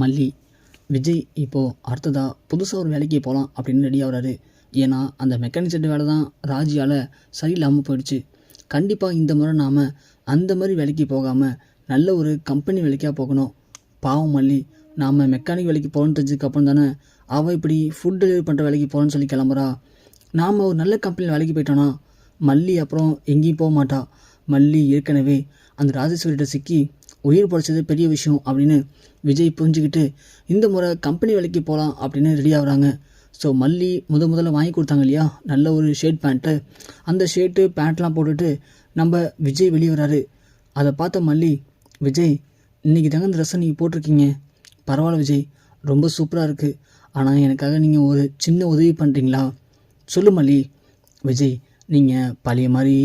மல்லி, விஜய் இப்போது அடுத்ததாக புதுசாக ஒரு வேலைக்கு போகலாம் அப்படின்னு ரெடி ஆகுறாரு. ஏன்னா அந்த மெக்கானிக் செட் வேலை தான் ராஜியால் சரியில்லாமல் போயிடுச்சு. கண்டிப்பாக இந்த முறை நாம் அந்த மாதிரி வேலைக்கு போகாமல் நல்ல ஒரு கம்பெனி வேலைக்காக போகணும். பாவம் மல்லி, நாம் மெக்கானிக் வேலைக்கு போகணுன்னு தெரிஞ்சதுக்கப்புறம் தானே அவள் இப்படி ஃபுட் டெலிவரி பண்ணுற வேலைக்கு போகணுன்னு சொல்லி கிளம்புறா. நாம் ஒரு நல்ல கம்பெனியில் வேலைக்கு போயிட்டோன்னா மல்லி அப்புறம் எங்கேயும் போக மாட்டா. மல்லி ஏற்கனவே அந்த ராஜேஸ்வரிகிட்ட சிக்கி உயிர் படைச்சது பெரிய விஷயம் அப்படின்னு விஜய் புரிஞ்சுக்கிட்டு இந்த முறை கம்பெனி வேலைக்கு போகலாம் அப்படின்னு ரெடி ஆகுறாங்க. ஸோ மல்லி முதல்ல வாங்கி கொடுத்தாங்க இல்லையா நல்ல ஒரு ஷர்ட் பேண்ட்டு, அந்த ஷர்ட்டு பேண்ட்லாம் போட்டுட்டு நம்ம விஜய் வெளியே வராரு. அதை பார்த்த மல்லி, விஜய் இன்றைக்கி தாங்க இந்த ட்ரெஸ்ஸை நீங்கள் போட்டிருக்கீங்க, பரவாயில்ல விஜய், ரொம்ப சூப்பராக இருக்குது. ஆனால் எனக்காக நீங்கள் ஒரு சின்ன உதவி பண்ணுறீங்களா? சொல்லு மல்லி. விஜய், நீங்கள் பழைய மாதிரி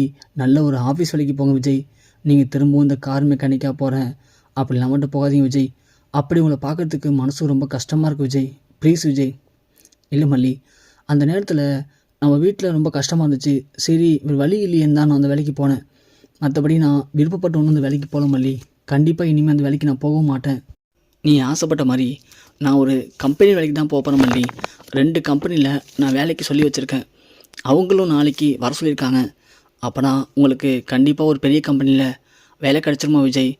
நல்ல ஒரு ஆஃபீஸ் வேலைக்கு போங்க விஜய். நீங்கள் திரும்பவும் இந்த கார் மெக்கானிக்காக போகிறேன் அப்படிலாம் மட்டும் போகாதீங்க விஜய். அப்படி உங்களை பார்க்குறதுக்கு மனசு ரொம்ப கஷ்டமாக இருக்குது விஜய், ப்ளீஸ் விஜய். இல்லை மல்லி, அந்த நேரத்தில் நம்ம வீட்டில் ரொம்ப கஷ்டமாக இருந்துச்சு, சரி வழி இல்லையேன்னு தான் நான் அந்த வேலைக்கு போனேன். மற்றபடி நான் விருப்பப்பட்டு ஒன்றும் அந்த வேலைக்கு போகல மல்லி. கண்டிப்பாக இனிமேல் அந்த வேலைக்கு நான் போகவும் மாட்டேன். நீ ஆசைப்பட்ட மாதிரி நான் ஒரு கம்பெனி வேலைக்கு தான் போகிறேன் மல்லி. 2 கம்பெனியில் நான் வேலைக்கு சொல்லி வச்சுருக்கேன். அவங்களும் நாளைக்கு வர சொல்லியிருக்காங்க. அப்போனா உங்களுக்கு கண்டிப்பாக ஒரு பெரிய கம்பெனியில் வேலை கிடச்சிருமா விஜய்?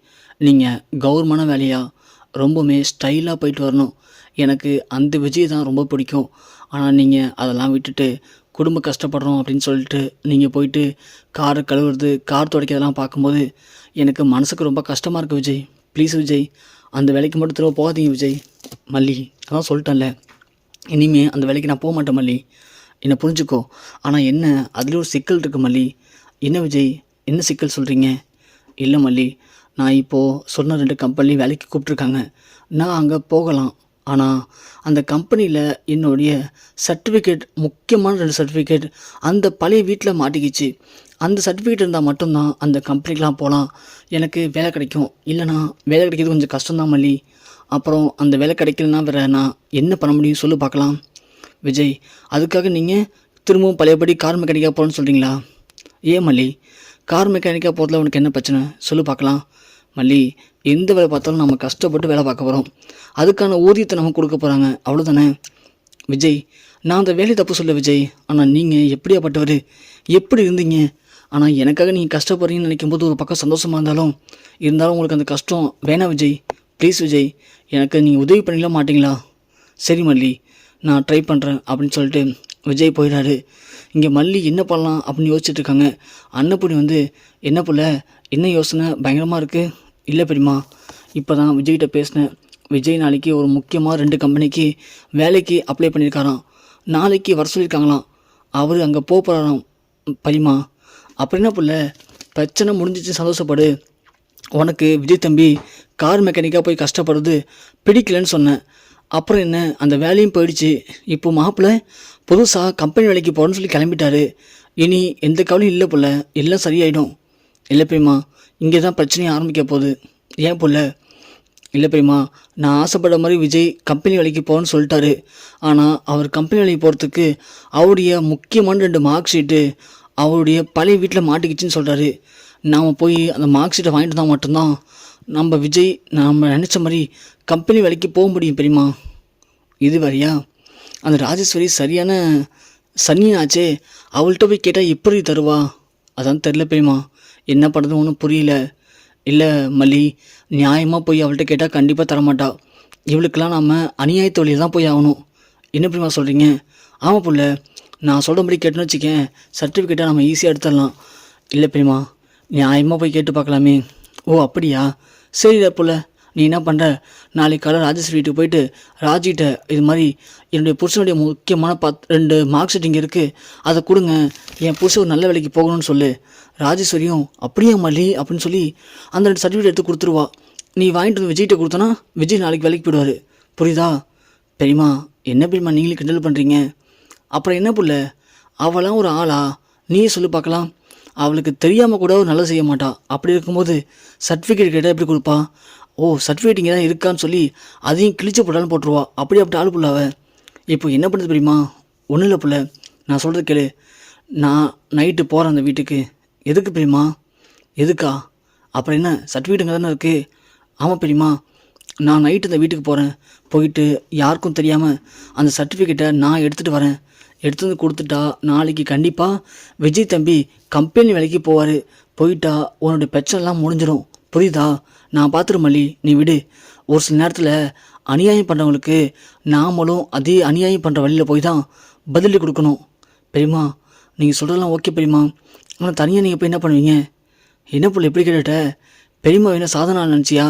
நீங்கள் கௌரவமான வேலையாக ரொம்பவுமே ஸ்டைலாக போயிட்டு வரணும். எனக்கு அந்த விஜய் தான் ரொம்ப பிடிக்கும். ஆனால் நீங்கள் அதெல்லாம் விட்டுட்டு குடும்ப கஷ்டப்படுறோம் அப்படின்னு சொல்லிட்டு நீங்கள் போயிட்டு காரை கழுவுறது, கார் துடைக்கிறதெல்லாம் பார்க்கும்போது எனக்கு மனசுக்கு ரொம்ப கஷ்டமாக இருக்குது விஜய், ப்ளீஸ் விஜய். அந்த வேலைக்கு மட்டும் திரும்ப போகாதீங்க விஜய். மல்லி, அதான் சொல்லிட்டேன்ல, இனிமேல் அந்த வேலைக்கு நான் போக மாட்டேன் மல்லி, என்னை புரிஞ்சுக்கோ. ஆனால் என்ன, அதுலேயும் ஒரு சிக்கல் இருக்குது மல்லி. என்ன விஜய், என்ன சிக்கல் சொல்கிறீங்க? இல்லை மல்லி, நான் இப்போது சொன்ன 2 கம்பெனிலையும் வேலைக்கு கூப்பிட்ருக்காங்க. நான் அங்கே போகலாம். ஆனால் அந்த கம்பெனியில் என்னுடைய சர்டிஃபிகேட், முக்கியமான 2 சர்டிஃபிகேட் அந்த பழைய வீட்டில் மாட்டிக்கிச்சு. அந்த சர்டிஃபிகேட் இருந்தால் மட்டும்தான் அந்த கம்பெனிக்கெலாம் போகலாம், எனக்கு வேலை கிடைக்கும். இல்லைனா வேலை கிடைக்கிறது கொஞ்சம் கஷ்டம்தான் மல்லி. அப்புறம் அந்த வேலை கிடைக்கலனா வேறு நான் என்ன பண்ண முடியும் சொல்லு பார்க்கலாம். விஜய், அதுக்காக நீங்கள் திரும்பவும் பழையபடி கார் மெக்கானிக்காக போகணுன்னு சொல்கிறீங்களா? ஏன் மல்லி, கார் மெக்கானிக்காக போகிறதுல உனக்கு என்ன பிரச்சனை சொல்லு பார்க்கலாம். மல்லி, எந்த வேலை பார்த்தாலும் நம்ம கஷ்டப்பட்டு வேலை பார்க்க போகிறோம், அதுக்கான ஊதியத்தை நம்ம கொடுக்க போகிறாங்க, அவ்வளோதானே. விஜய், நான் அந்த வேலை தப்பு சொல்ல விஜய். ஆனால் நீங்கள் எப்படியாப்பட்டவர், எப்படி இருந்தீங்க? ஆனால் எனக்காக நீங்கள் கஷ்டப்படுறீங்கன்னு நினைக்கும் போது ஒரு பக்கம் சந்தோஷமாக இருந்தாலும் உங்களுக்கு அந்த கஷ்டம் வேணாம் விஜய், ப்ளீஸ் விஜய். எனக்கு நீங்கள் உதவி பண்ணிக்கலாம் மாட்டிங்களா? சரி மல்லி, நான் ட்ரை பண்ணுறேன் அப்படின்னு சொல்லிட்டு விஜய் போயிடாரு. இங்கே மல்லி என்ன பண்ணலாம் அப்படின்னு யோசிச்சுட்டு இருக்காங்க. அன்னப்பூடி வந்து, என்ன புள்ள, என்ன யோசனை பயங்கரமாக இருக்குது? இல்லை பெரியம்மா, இப்போ தான் விஜய்கிட்ட பேசினேன். விஜய் நாளைக்கு ஒரு முக்கியமாக 2 கம்பெனிக்கு வேலைக்கு அப்ளை பண்ணியிருக்காராம். நாளைக்கு வர சொல்லியிருக்காங்களாம். அவர் அங்கே போகிறாராம் பெரியம்மா. அப்புறம் என்ன புள்ள, பிரச்சனை முடிஞ்சிச்சு, சந்தோஷப்படு. உனக்கு விஜய் தம்பி கார் மெக்கானிக்காக போய் கஷ்டப்படுறது பிடிக்கலன்னு சொன்னேன். அப்புறம் என்ன, அந்த வேலையும் போயிடுச்சு. இப்போ மாப்பிள்ளை புதுசாக கம்பெனி வேலைக்கு போகிறேன்னு சொல்லி கிளம்பிட்டாரு. இனி எந்த கவலையும் இல்லை புள்ள, எல்லாம் சரியாயிடும். இல்லை பெரியம்மா, இங்கே தான் பிரச்சனையும் ஆரம்பிக்க போகுது. ஏன் புள்ள? இல்லை பெரியம்மா, நான் ஆசைப்பட்ட மாதிரி விஜய் கம்பெனி வேலைக்கு போகிறேன்னு சொல்லிட்டாரு. ஆனால் அவர் கம்பெனி வேலைக்கு போகிறதுக்கு அவருடைய முக்கியமான 2 மார்க் ஷீட்டு அவருடைய பழைய வீட்டில் மாட்டிக்கிச்சின்னு சொல்கிறாரு. நாம் போய் அந்த மார்க் ஷீட்டை வாங்கிட்டு தான் மட்டும்தான் நம்ம விஜய் நம்ம நினச்ச மாதிரி கம்பெனி வேலைக்கு போக முடியும் பெரியம்மா. இது வரையா, அந்த ராஜேஸ்வரி சரியான சன்னியாச்சே, அவள்கிட்ட போய் கேட்டால் எப்படி தருவா? அதான் தெரில பெரியம்மா, என்ன பண்ணுறது ஒன்றும் புரியல. இல்லை மல்லி, நியாயமாக போய் அவள்கிட்ட கேட்டால் கண்டிப்பாக தரமாட்டா. இவளுக்கெல்லாம் நாம் அநியாய தொழில் தான் போய் ஆகணும். என்ன பெரியம்மா சொல்கிறீங்க? ஆமாம் புள்ள, நான் சொல்கிறபடி கேட்டோன்னு வச்சுக்கேன், சர்டிஃபிகேட்டை நம்ம ஈஸியாக எடுத்துடலாம். இல்லை பெரியம்மா, நியாயமாக போய் கேட்டு பார்க்கலாமே. ஓ அப்படியா, சரிடா புள்ள, நீ என்ன பண்ணுற, நாளைக்கு காலை ராஜேஸ்வரி வீட்டுக்கு போயிட்டு ராஜிகிட்ட இது மாதிரி என்னுடைய புருஷனுடைய முக்கியமான 2 மார்க் ஷீட் இங்கே இருக்குது, அதை கொடுங்க, என் புருஷன் ஒரு நல்ல வேலைக்கு போகணும்னு சொல்லு. ராஜேஸ்வரியும் அப்படியே மல்லி அப்படின்னு சொல்லி அந்த 2 சர்டிஃபிகேட் எடுத்து கொடுத்துருவா. நீ வாங்கிட்டு வந்து விஜய்கிட்ட கொடுத்தனா விஜய் நாளைக்கு வேலைக்கு போயிடுவார், புரியுதா? பெரியம்மா, என்ன பெரியம்மா நீங்களே கிண்டல் பண்ணுறீங்க? அப்புறம் என்ன புள்ள, அவளாம் ஒரு ஆளா? நீயே சொல்லி பார்க்கலாம். அவளுக்கு தெரியாமல் கூட ஒரு நல்லது செய்ய மாட்டா. அப்படி இருக்கும்போது சர்டிஃபிகேட் கேட்டால் எப்படி கொடுப்பா? ஓ, சர்டிஃபிகேட் இங்கே தான் இருக்கான்னு சொல்லி அதையும் கிழிச்சு போட்டாலும் போட்டுருவா. அப்படி ஆள் புள்ளாவ. இப்போ என்ன பண்ணுறது தெரியுமா? ஒன்றும் இல்லை புள்ள, நான் சொல்கிறது கேளு. நான் நைட்டு போகிறேன் அந்த வீட்டுக்கு. எதுக்கு பெரியம்மா? எதுக்கா? அப்புறம் என்ன, சர்டிஃபிகேட் இங்கே தானே இருக்குது. ஆமாம் பெரியம்மா, நான் நைட்டு இந்த வீட்டுக்கு போகிறேன், போயிட்டு யாருக்கும் தெரியாமல் அந்த சர்டிஃபிகேட்டை நான் எடுத்துகிட்டு வரேன். எடுத்து வந்து கொடுத்துட்டா நாளைக்கு கண்டிப்பாக விஜய் தம்பி கம்பெனி வேலைக்கு போவார். போயிட்டா உன்னோட பிரச்சனைலாம் முடிஞ்சிடும். புரியுதா? நான் பார்த்துரு மல்லி, நீ விடு. ஒரு சில நேரத்தில் அநியாயம் பண்ணுறவங்களுக்கு நாமளும் அதே அநியாயம் பண்ணுற வழியில் போய் தான் பதிலடி கொடுக்கணும். பெரியம்மா, நீங்கள் சொல்கிறதெல்லாம் ஓகே பெரியம்மா, ஆனால் தனியாக நீங்கள் போய் என்ன பண்ணுவீங்க? என்ன புள்ள எப்படி கேட்டுட்ட? பெரியம்மா என்ன சாதனை நினச்சியா?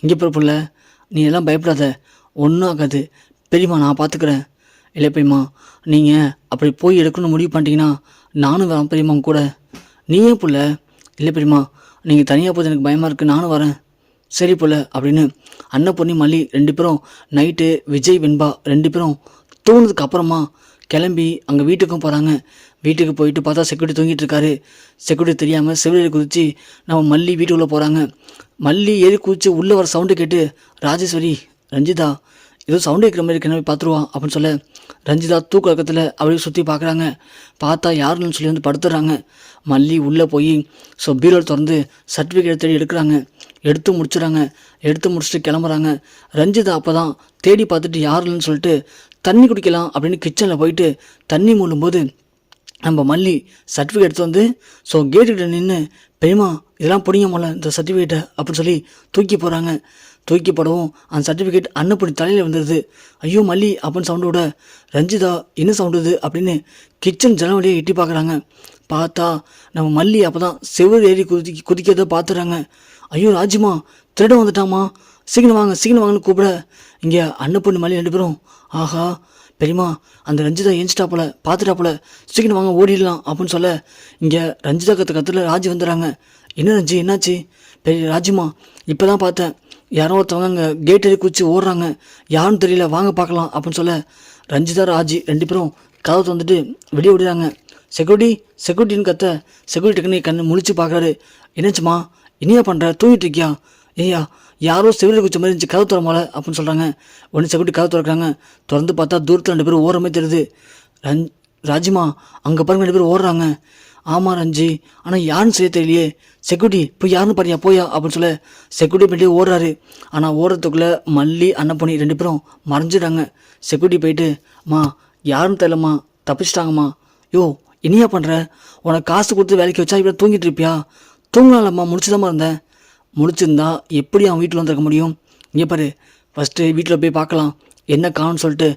இங்கே போகிற புள்ள, நீ எல்லாம் பயப்படாத, ஒன்றும் ஆகாது. பெரியம்மா நான் பார்த்துக்கிறேன். இல்லை பெரியம்மா, நீங்கள் அப்படி போய் எடுக்கணும்னு முடிவு பண்ணிட்டீங்கன்னா நானும் வரேன் பெரியம்மா கூட. நீ ஏன் புள்ள? இல்லை பெரியம்மா, நீங்கள் தனியாக போது எனக்கு பயமாக இருக்குது, நானும் வரேன். சரி புள்ள அப்படின்னு அன்னபூர்ணி மல்லி 2 பேரும் நைட்டு விஜய் வெண்பா 2 பேரும் தூங்கினதுக்கு அப்புறமா கிளம்பி அங்கே வீட்டுக்கும் போகிறாங்க. வீட்டுக்கு போயிட்டு பார்த்தா செக்யூரிட்டி தூங்கிட்டு இருக்காரு. செக்யூரிட்டி தெரியாமல் செவிலியரை குதித்து நம்ம மல்லி வீட்டுக்குள்ளே போகிறாங்க. மல்லி ஏறி குதித்து உள்ளே வர சவுண்டு கேட்டு ராஜேஸ்வரி, ரஞ்சிதா ஏதோ சவுண்டு கேட்குற மாதிரி கிளம்பி பார்த்துருவா அப்படின்னு சொல்ல ரஞ்சிதா தூக்க இறக்கத்தில் அப்படியே சுற்றி பார்க்குறாங்க. பார்த்தா யாருன்னு சொல்லி வந்து படுத்துடுறாங்க. மல்லி உள்ளே போய் பீரோல் திறந்து சர்டிஃபிகேட் தேடி எடுக்கிறாங்க. எடுத்து முடிச்சுறாங்க. எடுத்து முடிச்சுட்டு கிளம்புறாங்க. ரஞ்சிதா அப்போ தான் தேடி பார்த்துட்டு யாருன்னு சொல்லிட்டு தண்ணி குடிக்கலாம் அப்படின்னு கிச்சனில் போயிட்டு தண்ணி மூழும்போது நம்ம மல்லி சர்டிஃபிகேட் எடுத்து வந்து கேட்டுக்கிட்ட நின்று, பெரியம்மா இதெல்லாம் பிடிங்க போல இந்த சர்டிஃபிகேட்டை அப்படின்னு சொல்லி தூக்கி போகிறாங்க. தூக்கி போடவும் அந்த சர்டிஃபிகேட் அன்னப்படி தலையில் வந்துடுது. ஐயோ மல்லி அப்படின்னு சவுண்டோட ரஞ்சிதா என்ன சவுண்டுது அப்படின்னு கிச்சன் ஜன்னல் வழியாக எட்டி பார்க்குறாங்க. பார்த்தா நம்ம மல்லி அப்போ தான் செவ்வறு ஏறி குதிக்கிறத பார்த்துறாங்க. ஐயோ ராஜிமா, திருட வந்துட்டாமா, சீக்கிரம் வாங்க சீக்கிரம் வாங்கன்னு கூப்பிட இங்கே அன்னப்பொண்ணு மல்லி 2 பேரும், ஆஹா பெரியம்மா அந்த ரஞ்சிதா ஏஞ்சிட்டாப்புல பார்த்துட்டாப்புல, சீக்கிரம் வாங்க ஓடிடலாம் அப்படின்னு சொல்ல இங்கே ரஞ்சிதா கத்துல ராஜி வந்துடுறாங்க. என்ன ரஞ்சி என்னாச்சு? பெரிய ராஜிமா, இப்போ தான் பார்த்தேன், யாரோ ஒருத்தவங்க அங்கே கேட் ஏறி குச்சி ஓடுறாங்க, யாருன்னு தெரியல, வாங்க பார்க்கலாம் அப்படின்னு சொல்ல ரஞ்சிதா ராஜி 2 பேரும் கதவை வந்துட்டு வெளியே விடுறாங்க. செக்யூரிட்டின்னு கத்த செக்யூரிட்டிக்குன்னு கண்ணு முழிச்சு பார்க்குறாரு. என்னாச்சுமா, இனியா பண்ணுற, தூங்கிட்டு இருக்கியா? ஏய்யா யாரோ செவிலில் குச்ச மாதிரி இருந்துச்சு, கதவு திறமால அப்படின்னு சொல்கிறாங்க. உடனே செக்யூரிட்டி கதவு திறக்கிறாங்க. திறந்து பார்த்தா தூரத்தில் 2 பேரும் ஓரமே தெரியுது. ராஜிமா அங்கே பாருங்க 2 பேரும் ஓடுறாங்க. ஆமாம் ரஞ்சி, ஆனால் யாருன்னு செய்ய தெரியலையே. செக்யூரிட்டி போய் யாருன்னு பாரியா போயா அப்படின்னு சொல்ல செக்யூரிட்டி பண்ணிட்டு ஓடுறாரு. ஆனால் ஓடுறதுக்குள்ளே மல்லி அன்னப்பொண்ணி 2 பேரும் மறைஞ்சிடாங்க. செக்யூரிட்டி போயிட்டு, அம்மா யாருன்னு தெரியலம்மா, தப்பிச்சிட்டாங்கம்மா. யோ என்னையா பண்ணுற? உனக்கு காசு கொடுத்து வேலைக்கு வச்சா இப்படி தூங்கிட்டு இருப்பியா? தூங்கலாம்மா, முடிச்சுதாம்மா இருந்தேன். முடிச்சிருந்தா எப்படி அவன் வீட்டில் வந்துருக்க முடியும்? இங்கே பாரு, ஃபஸ்ட்டு வீட்டில் போய் பார்க்கலாம் என்ன காணும்னு சொல்லிட்டு.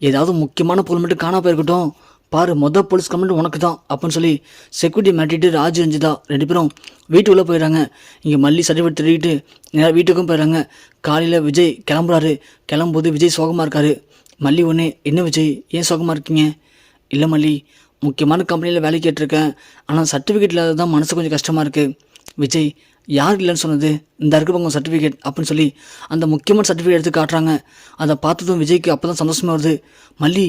ஏதாவது முக்கியமான பொருள் மட்டும் காணா போயிருக்கட்டும் பாரு, போலீஸ் கம்ப்ளைண்ட் உனக்கு தான் அப்படின்னு சொல்லி செக்யூரிட்டி மாட்டிட்டு ராஜு ரஞ்சிதா 2 பேரும் வீட்டுக்குள்ளே போயிடுறாங்க. இங்கே மல்லி சர்டிஃபிகேட் திருடிட்டு நேராக வீட்டுக்கும் போயிடுறாங்க. காலையில் விஜய் கிளம்புறாரு. கிளம்பும்போது விஜய் சோகமாக இருக்காரு. மல்லி ஒன்று, என்ன விஜய் ஏன் சோகமாக இருக்கீங்க? இல்லை மல்லி, முக்கியமான கம்பெனியில் வேலை கேட்டிருக்கேன், ஆனால் சர்டிஃபிகேட் இல்லாத தான் மனசு கொஞ்சம் கஷ்டமாக இருக்குது. விஜய், யார் இல்லைன்னு சொன்னது? இந்த இருக்கிறவங்க சர்டிஃபிகேட் அப்படின்னு சொல்லி அந்த முக்கியமான சர்டிஃபிகேட் எடுத்து காட்டுறாங்க. அதை பார்த்ததும் விஜய்க்கு அப்போ தான் சந்தோஷமாக வருது. மல்லி,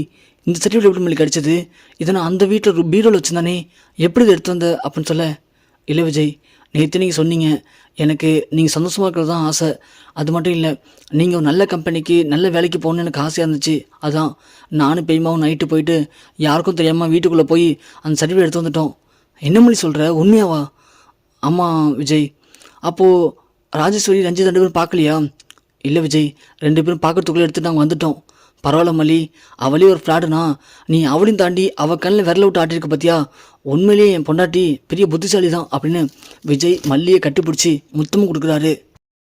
இந்த சர்டிஃபிகேட் எப்படி மல்லி கிடச்சிது? இதை நான் அந்த வீட்டில் பீரோவில் வச்சுருந்தானே, எப்படி இதை எடுத்து வந்த அப்படின்னு சொல்ல, இல்லை விஜய், நேற்று நீங்கள் சொன்னீங்க எனக்கு நீங்கள் சந்தோஷமாக இருக்கிறது தான் ஆசை, அது மட்டும் இல்லை நீங்கள் ஒரு நல்ல கம்பெனிக்கு நல்ல வேலைக்கு போகணுன்னு எனக்கு ஆசையாக இருந்துச்சு. அதான் நானும் பெரியமாவும் நைட்டு போயிட்டு யாருக்கும் தெரியாமல் வீட்டுக்குள்ளே போய் அந்த சர்டிஃபிகேட் எடுத்து வந்துட்டோம். என்ன மல்லி சொல்கிற, உண்மையாவா? ஆமாம் விஜய். அப்போது ராஜேஸ்வரி ரஞ்சித் 2 பேரும் பார்க்கலையா? இல்லை விஜய், 2 பேரும் பார்க்கறதுக்குள்ளே எடுத்துகிட்டு நாங்கள் வந்துட்டோம். பரவாயில்ல மல்லி, அவளே ஒரு ஃப்ராடுனா நீ அவளையும் தாண்டி அவள் கண்ணில் விரல விட்டு ஆட்டிருக்க பார்த்தியா? உண்மையிலேயே என் பொண்டாட்டி பெரிய புத்திசாலி தான் அப்படின்னு விஜய் மல்லியை கட்டிப்பிடிச்சி முத்தமும் கொடுக்குறாரு.